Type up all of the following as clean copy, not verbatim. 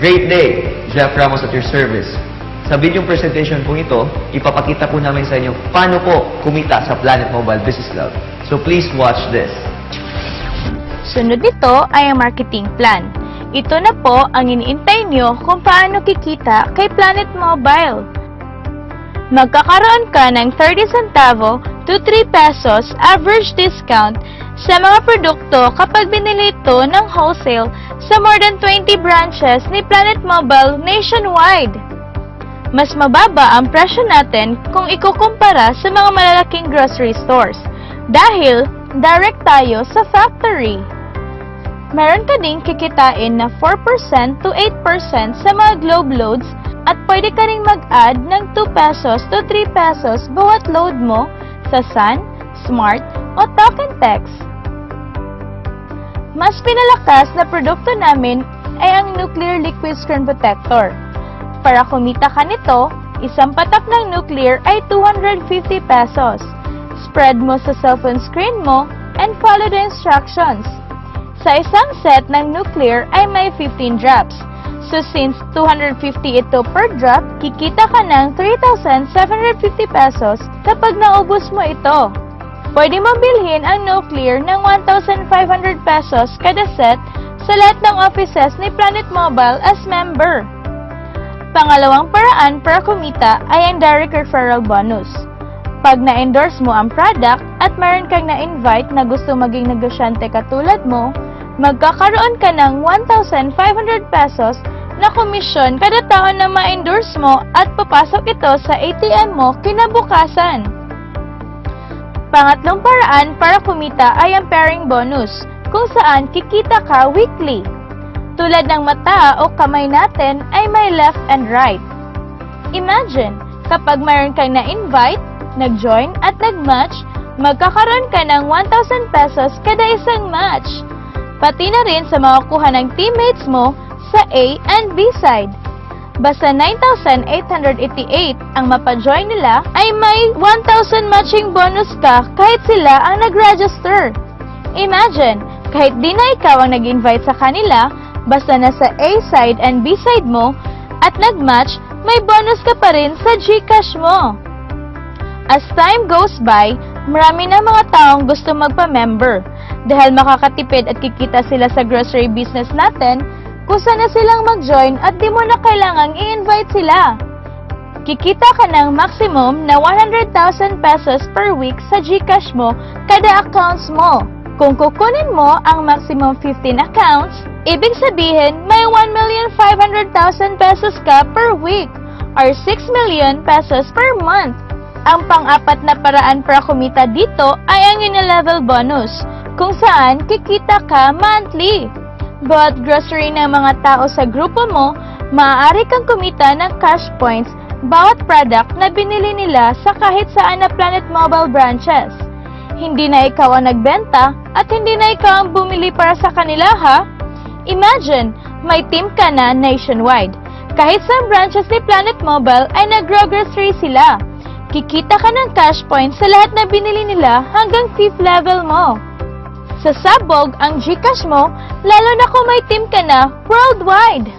Great day! Jeff Ramos at your service. Sa video presentation po ito, ipapakita po namin sa inyo paano po kumita sa Planet Mobile Business Club. So please watch this. Sunod nito ay ang marketing plan. Ito na po ang iniintay nyo kung paano kikita kay Planet Mobile. Magkakaroon ka ng 30 centavo to 3 pesos average discount sa mga produkto kapag binili ito ng wholesale sa more than 20 branches ni Planet Mobile nationwide. Mas mababa ang presyo natin kung ikukumpara sa mga malalaking grocery stores dahil direct tayo sa factory. Meron ka ding kikitain na 4% to 8% sa mga globe loads at pwede ka ring mag-add ng 2 pesos to 3 pesos bawat load mo sa Sun, Smart o Talk and Text. Mas pinalakas na produkto namin ay ang Nuclear Liquid Screen Protector. Para kumita ka nito, isang patak ng nuclear ay 250 pesos. Spread mo sa cellphone screen mo and follow the instructions. Sa isang set ng nuclear ay may 15 drops. So since 250 ito per drop, kikita ka ng 3,750 pesos kapag naubos mo ito. Pwede mo bilhin ang nuclear ng 1,500 pesos kada set sa lahat ng offices ni Planet Mobile as member. Pangalawang paraan para kumita ay ang direct referral bonus. Pag na-endorse mo ang product at mayroon kang na-invite na gusto maging negosyante katulad mo, magkakaroon ka ng 1,500 pesos na komisyon kada taon na ma-endorse mo at papasok ito sa ATM mo kinabukasan. Pangatlong paraan para kumita ay ang pairing bonus, kung saan kikita ka weekly. Tulad ng mata o kamay natin ay may left and right. Imagine, kapag mayroon kang na-invite, nag-join at nag-match, magkakaroon ka ng 1,000 pesos kada isang match. Pati na rin sa mga kuha ng teammates mo sa A and B side. Basta 9,888 ang mapajoin nila ay may 1,000 matching bonus ka kahit sila ang nag-register. Imagine, kahit di na ikaw ang nag-invite sa kanila, basta nasa A side and B side mo at nag-match, may bonus ka pa rin sa GCash mo. As time goes by, marami na mga taong gusto magpa-member dahil makakatipid at kikita sila sa grocery business natin kung saan na silang mag-join at di mo na kailangang i-invite sila. Kikita ka ng maximum na 100,000 pesos per week sa GCash mo kada accounts mo. Kung kukunin mo ang maximum 15 accounts, ibig sabihin may 1,500,000 pesos ka per week or 6 million pesos per month. Ang pang-apat na paraan para kumita dito ay ang unilevel bonus, kung saan kikita ka monthly. Bawat grocery ng mga tao sa grupo mo, maaari kang kumita ng cash points bawat product na binili nila sa kahit saan na Planet Mobile branches. Hindi na ikaw ang nagbenta at hindi na ikaw ang bumili para sa kanila, ha? Imagine, may team ka na nationwide. Kahit sa branches ni Planet Mobile ay nag-grocery sila. Kikita ka ng cash points sa lahat na binili nila hanggang 5th level mo. Sasabog ang GCash mo, lalo na kung may team ka na worldwide.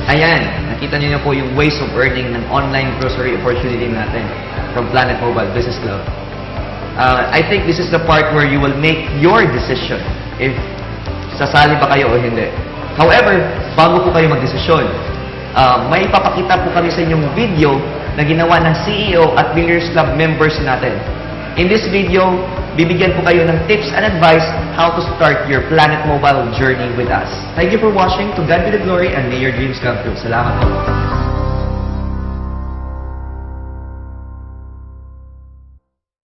Ayan, nakita niyo na po yung ways of earning ng online grocery opportunity natin from Planet Mobile Business Club. I think this is the part where you will make your decision if sasali ba kayo o hindi. However, bago po kayo magdesisyon, may ipapakita po kami sa inyong video na ginawa ng CEO at Billionaires Club members natin. In this video, bibigyan po kayo ng tips and advice how to start your Planet Mobile journey with us. Thank you for watching. To God be the glory and may your dreams come true. Salamat po.